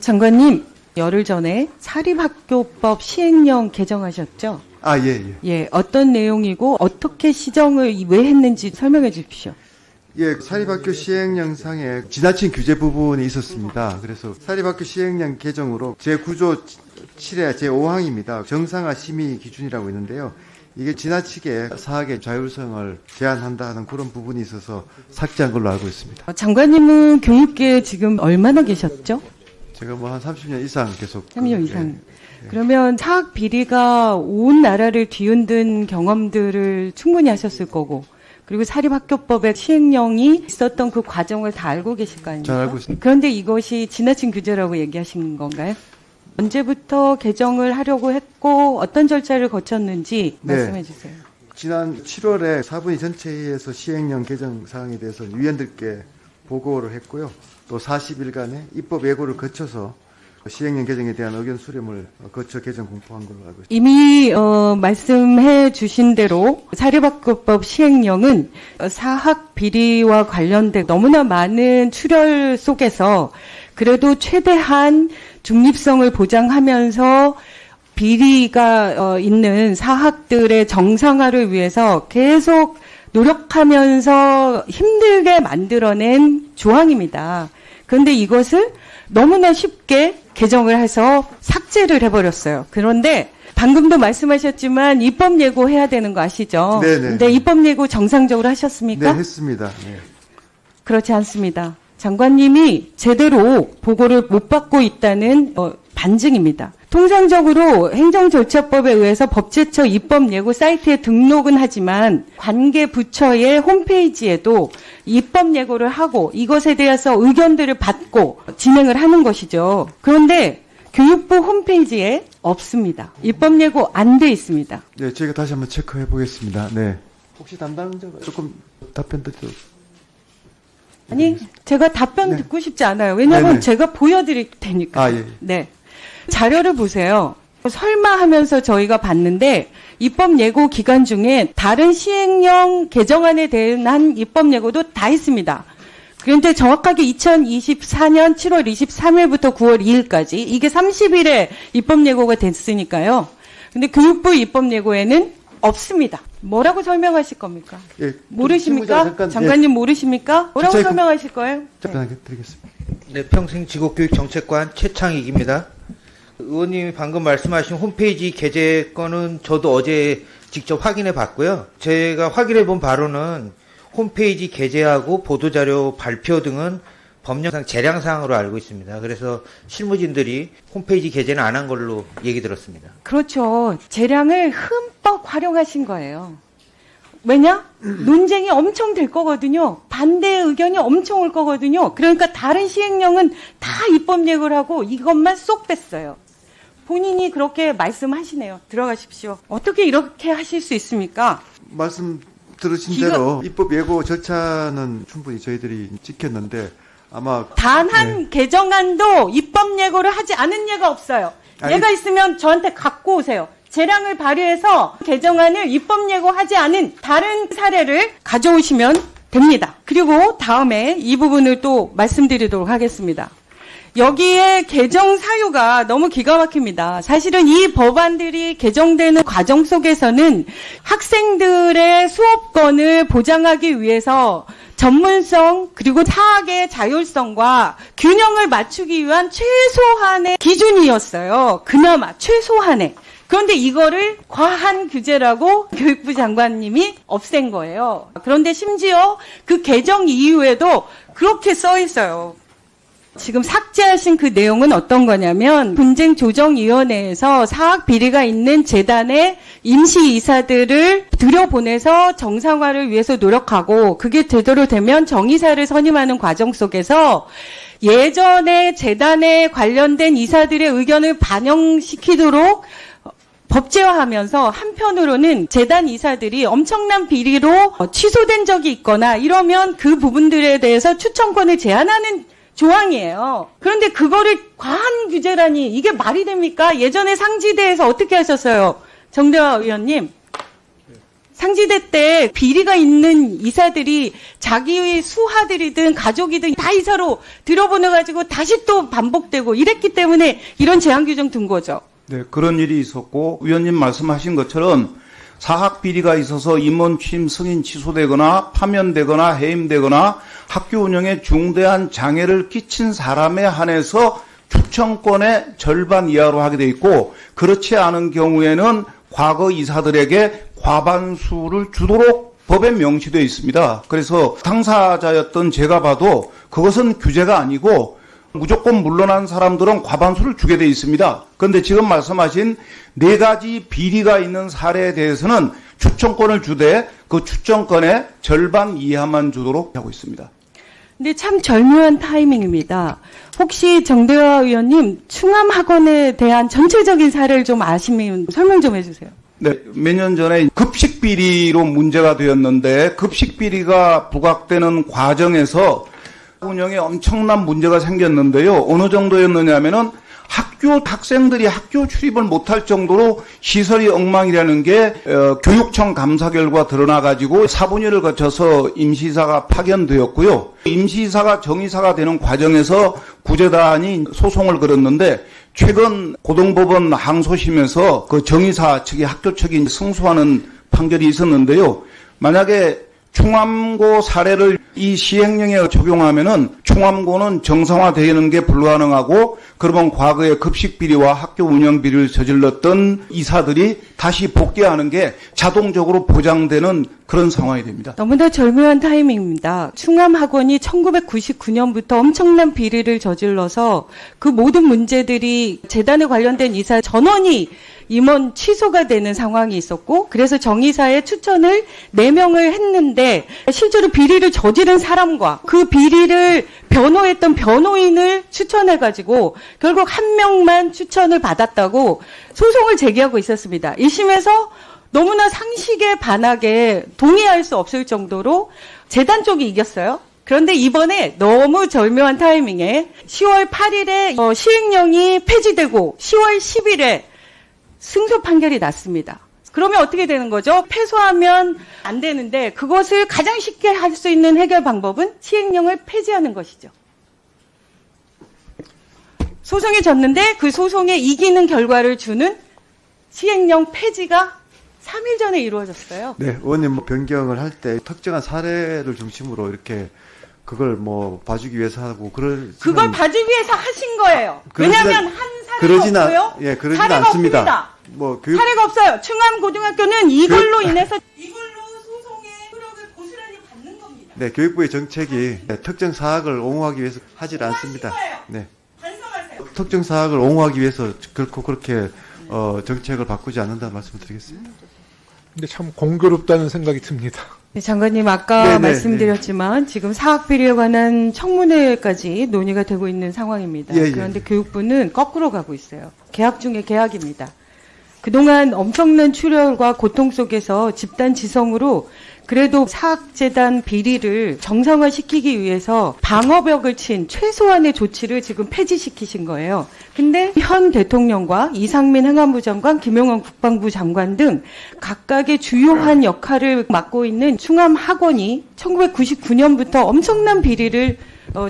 장관님, 열흘 전에 사립학교법 시행령 개정하셨죠? 아, 예, 예. 예, 어떤 내용이고 어떻게 시정을 왜 했는지 설명해 주십시오. 예, 사립학교 시행령상에 지나친 규제 부분이 있었습니다. 그래서 사립학교 시행령 개정으로 제9조 7회 제5항입니다. 정상화 심의 기준이라고 있는데요. 이게 지나치게 사학의 자율성을 제한한다 하는 그런 부분이 있어서 삭제한 걸로 알고 있습니다. 장관님은 교육계에 지금 얼마나 계셨죠? 제가 뭐 한 30년 이상 계속. 3년 이상. 그러면 사학 비리가 온 나라를 뒤흔든 경험들을 충분히 하셨을 거고, 그리고 사립학교법의 시행령이 있었던 그 과정을 다 알고 계실 거 아닙니까? 잘 알고 있습니다. 그런데 이것이 지나친 규제라고 얘기하시는 건가요? 언제부터 개정을 하려고 했고 어떤 절차를 거쳤는지 네. 말씀해 주세요. 지난 7월에 사분위 전체회의에서 시행령 개정 사항에 대해서 위원들께 보고를 했고요. 또 40일간의 입법 예고를 거쳐서 시행령 개정에 대한 의견 수렴을 거쳐 개정 공포한 걸로 알고 있습니다. 이미 말씀해 주신 대로 사립학교법 시행령은 사학 비리와 관련된 너무나 많은 출혈 속에서 그래도 최대한 중립성을 보장하면서 비리가 있는 사학들의 정상화를 위해서 계속 노력하면서 힘들게 만들어낸 조항입니다. 그런데 이것을 너무나 쉽게 개정을 해서 삭제를 해버렸어요. 그런데 방금도 말씀하셨지만 입법 예고해야 되는 거 아시죠? 네네. 근데 입법 예고 정상적으로 하셨습니까? 네, 했습니다. 네. 그렇지 않습니다. 장관님이 제대로 보고를 못 받고 있다는 반증입니다. 통상적으로 행정절차법에 의해서 법제처 입법 예고 사이트에 등록은 하지만 관계 부처의 홈페이지에도 입법 예고를 하고 이것에 대해서 의견들을 받고 진행을 하는 것이죠. 그런데 교육부 홈페이지에 없습니다. 입법 예고 안 돼 있습니다. 네, 제가 다시 한번 체크해 보겠습니다. 네. 혹시 담당자가 조금 답변 드려. 아니, 제가 답변 네. 듣고 싶지 않아요. 왜냐하면 네네. 제가 보여드릴 테니까. 아, 예. 네. 자료를 보세요. 설마 하면서 저희가 봤는데 입법 예고 기간 중에 다른 시행령 개정안에 대한 입법 예고도 다 있습니다. 그런데 정확하게 2024년 7월 23일부터 9월 2일까지 이게 30일에 입법 예고가 됐으니까요. 근데 교육부 입법 예고에는 없습니다. 뭐라고 설명하실 겁니까? 예, 모르십니까? 잠깐, 장관님 모르십니까? 뭐라고 저희 설명하실 거예요? 답변하게 드리겠습니다. 네, 평생지구교육정책관 최창익입니다. 의원님이 방금 말씀하신 홈페이지 게재 건은 저도 어제 직접 확인해 봤고요. 제가 확인해 본 바로는 홈페이지 게재하고 보도자료 발표 등은 법령상 재량사항으로 알고 있습니다. 그래서 실무진들이 홈페이지 게재는 안 한 걸로 얘기 들었습니다. 그렇죠. 재량을 흠뻑 활용하신 거예요. 왜냐? 논쟁이 엄청 될 거거든요. 반대 의견이 엄청 올 거거든요. 그러니까 다른 시행령은 다 입법 예고를 하고 이것만 쏙 뺐어요. 본인이 그렇게 말씀하시네요. 들어가십시오. 어떻게 이렇게 하실 수 있습니까? 말씀 들으신 대로 입법 예고 절차는 충분히 저희들이 지켰는데 아마 단 한 개정안도 입법 예고를 하지 않은 예가 없어요. 아니, 예가 있으면 저한테 갖고 오세요. 재량을 발휘해서 개정안을 입법 예고하지 않은 다른 사례를 가져오시면 됩니다. 그리고 다음에 이 부분을 또 말씀드리도록 하겠습니다. 여기에 개정 사유가 너무 기가 막힙니다. 사실은 이 법안들이 개정되는 과정 속에서는 학생들의 수업권을 보장하기 위해서 전문성 그리고 사학의 자율성과 균형을 맞추기 위한 최소한의 기준이었어요. 그나마 최소한의. 그런데 이거를 과한 규제라고 교육부 장관님이 없앤 거예요. 그런데 심지어 그 개정 이후에도 그렇게 써 있어요. 지금 삭제하신 그 내용은 어떤 거냐면 분쟁조정위원회에서 사학 비리가 있는 재단의 임시이사들을 들여보내서 정상화를 위해서 노력하고 그게 제대로 되면 정이사를 선임하는 과정 속에서 예전에 재단에 관련된 이사들의 의견을 반영시키도록 법제화하면서 한편으로는 재단 이사들이 엄청난 비리로 취소된 적이 있거나 이러면 그 부분들에 대해서 추천권을 제한하는 조항이에요. 그런데 그거를 과한 규제라니 이게 말이 됩니까? 예전에 상지대에서 어떻게 하셨어요? 정대화 의원님. 상지대 때 비리가 있는 이사들이 자기의 수하들이든 가족이든 다 이사로 들여보내가지고 다시 또 반복되고 이랬기 때문에 이런 제한 규정 둔 거죠. 네, 그런 일이 있었고 위원님 말씀하신 것처럼 사학 비리가 있어서 임원 취임 승인 취소되거나 파면되거나 해임되거나 학교 운영에 중대한 장애를 끼친 사람에 한해서 추천권의 절반 이하로 하게 돼 있고 그렇지 않은 경우에는 과거 이사들에게 과반수를 주도록 법에 명시되어 있습니다. 그래서 당사자였던 제가 봐도 그것은 규제가 아니고 무조건 물러난 사람들은 과반수를 주게 돼 있습니다. 그런데 지금 말씀하신 4가지 비리가 있는 사례에 대해서는 추천권을 주되 그 추천권의 절반 이하만 주도록 하고 있습니다. 근데 참 절묘한 타이밍입니다. 혹시 정대화 의원님 충암학원에 대한 전체적인 사례를 좀 아시면 설명 좀 해주세요. 네, 몇 년 전에 급식 비리로 문제가 되었는데 급식 비리가 부각되는 과정에서 운영에 엄청난 문제가 생겼는데요. 어느 정도였느냐면은 학교 학생들이 학교 출입을 못할 정도로 시설이 엉망이라는 게 교육청 감사 결과 드러나가지고 사분위를 거쳐서 임시이사가 파견되었고요. 임시이사가 정이사가 되는 과정에서 구제단이 소송을 걸었는데 최근 고등법원 항소심에서 그 정이사 측이 학교 측이 승소하는 판결이 있었는데요. 만약에 충암고 사례를 이 시행령에 적용하면은 충암고는 정상화되는 게 불가능하고 그러면 과거에 급식 비리와 학교 운영 비리를 저질렀던 이사들이 다시 복귀하는 게 자동적으로 보장되는 그런 상황이 됩니다. 너무나 절묘한 타이밍입니다. 충암학원이 1999년부터 엄청난 비리를 저질러서 그 모든 문제들이 재단에 관련된 이사 전원이 임원 취소가 되는 상황이 있었고 그래서 정이사의 추천을 4명을 했는데 실제로 비리를 저지른 사람과 그 비리를 변호했던 변호인을 추천해가지고 결국 1명만 추천을 받았다고 소송을 제기하고 있었습니다. 1심에서 너무나 상식에 반하게 동의할 수 없을 정도로 재단 쪽이 이겼어요. 그런데 이번에 너무 절묘한 타이밍에 10월 8일에 시행령이 폐지되고 10월 10일에 승소 판결이 났습니다. 그러면 어떻게 되는 거죠? 패소하면 안 되는데 그것을 가장 쉽게 할 수 있는 해결 방법은 시행령을 폐지하는 것이죠. 소송이 졌는데 그 소송에 이기는 결과를 주는 시행령 폐지가 3일 전에 이루어졌어요. 네, 의원님 뭐 변경을 할 때 특정한 사례를 중심으로 이렇게 그걸 뭐 봐주기 위해서 하고 그걸 봐주기 위해서 하신 거예요. 왜냐하면 한 사례가 없고요. 그러진 사례가 않습니다. 없습니다. 뭐 사례가 없어요. 충암고등학교는 이걸로 인해서 이걸로 소송의 효력을 고스란히 받는 겁니다. 네, 교육부의 정책이 특정 사학을 옹호하기 위해서 하질 않습니다. 네. 반성하세요. 특정 사학을 옹호하기 위해서 결코 그렇게 정책을 바꾸지 않는다는 말씀을 드리겠습니다. 근데 참 공교롭다는 생각이 듭니다. 네, 장관님 아까 네네, 말씀드렸지만 지금 사학비리에 관한 청문회까지 논의가 되고 있는 상황입니다. 예, 예. 그런데 교육부는 거꾸로 가고 있어요. 개학 중에 개학입니다. 그동안 엄청난 출혈과 고통 속에서 집단 지성으로 그래도 사학재단 비리를 정상화시키기 위해서 방어벽을 친 최소한의 조치를 지금 폐지시키신 거예요. 근데 현 대통령과 이상민 행안부 장관, 김용원 국방부 장관 등 각각의 주요한 역할을 맡고 있는 충암학원이 1999년부터 엄청난 비리를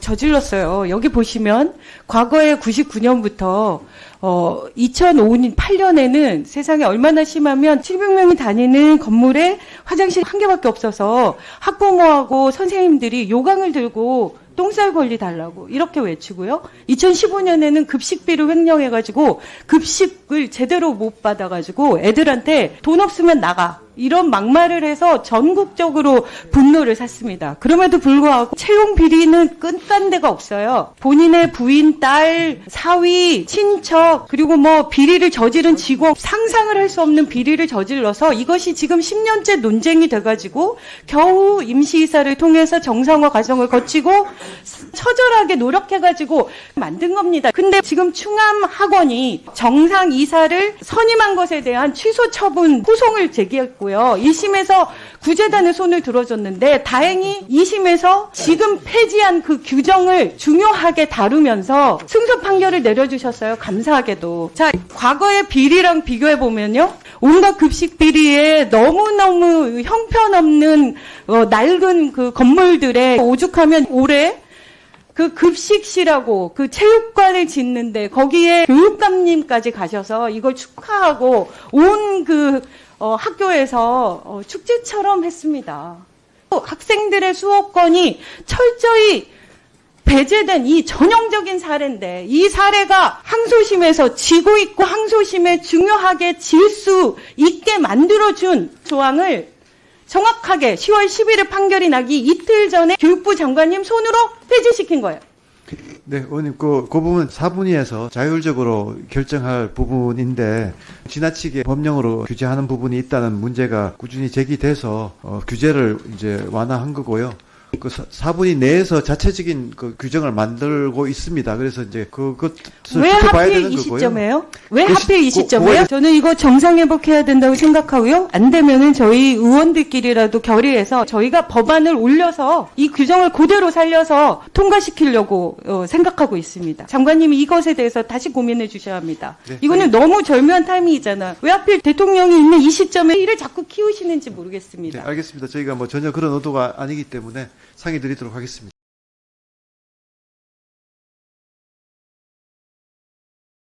저질렀어요. 여기 보시면 과거에 99년부터 2008년에는 세상에 얼마나 심하면 700명이 다니는 건물에 화장실 한 개밖에 없어서 학부모하고 선생님들이 요강을 들고 똥쌀 권리 달라고 이렇게 외치고요. 2015년에는 급식비를 횡령해가지고 급식을 제대로 못 받아가지고 애들한테 돈 없으면 나가 이런 막말을 해서 전국적으로 분노를 샀습니다. 그럼에도 불구하고 채용 비리는 끝간 데가 없어요. 본인의 부인, 딸, 사위, 친척 그리고 뭐 비리를 저지른 직원 상상을 할 수 없는 비리를 저질러서 이것이 지금 10년째 논쟁이 돼가지고 겨우 임시이사를 통해서 정상화 과정을 거치고 처절하게 노력해가지고 만든 겁니다. 근데 지금 충암학원이 정상이사를 선임한 것에 대한 취소 처분 소송을 제기했고요. 1심에서 구제단의 손을 들어줬는데 다행히 2심에서 지금 폐지한 그 규정을 중요하게 다루면서 승소 판결을 내려주셨어요. 감사하게도. 자, 과거의 비리랑 비교해보면요. 온갖 급식 비리에 너무너무 형편없는 낡은 그 건물들에 오죽하면 올해 그 급식실하고 그 체육관을 짓는데 거기에 교육감님까지 가셔서 이걸 축하하고 온 그 학교에서 축제처럼 했습니다. 학생들의 수업권이 철저히 배제된 이 전형적인 사례인데 이 사례가 항소심에서 지고 있고 항소심에 중요하게 질 수 있게 만들어준 조항을 정확하게 10월 11일 판결이 나기 이틀 전에 교육부 장관님 손으로 폐지시킨 거예요. 네, 의원님, 그 부분 사분위에서 자율적으로 결정할 부분인데 지나치게 법령으로 규제하는 부분이 있다는 문제가 꾸준히 제기돼서 규제를 이제 완화한 거고요. 그 사분위 내에서 자체적인 그 규정을 만들고 있습니다. 그래서 이제 그것을 왜 지켜봐야 하필 되는 이 거고요. 시점에요? 왜 그 하필 이 시- 시점에요? 저는 이거 정상회복해야 된다고 생각하고요. 안 되면은 저희 의원들끼리라도 결의해서 저희가 법안을 올려서 이 규정을 그대로 살려서 통과시키려고 생각하고 있습니다. 장관님이 이것에 대해서 다시 고민해 주셔야 합니다. 네. 이거는 너무 절묘한 타이밍이잖아. 왜 하필 대통령이 있는 이 시점에 일을 자꾸 키우시는지 모르겠습니다. 네, 알겠습니다. 저희가 뭐 전혀 그런 의도가 아니기 때문에 상의 드리도록 하겠습니다.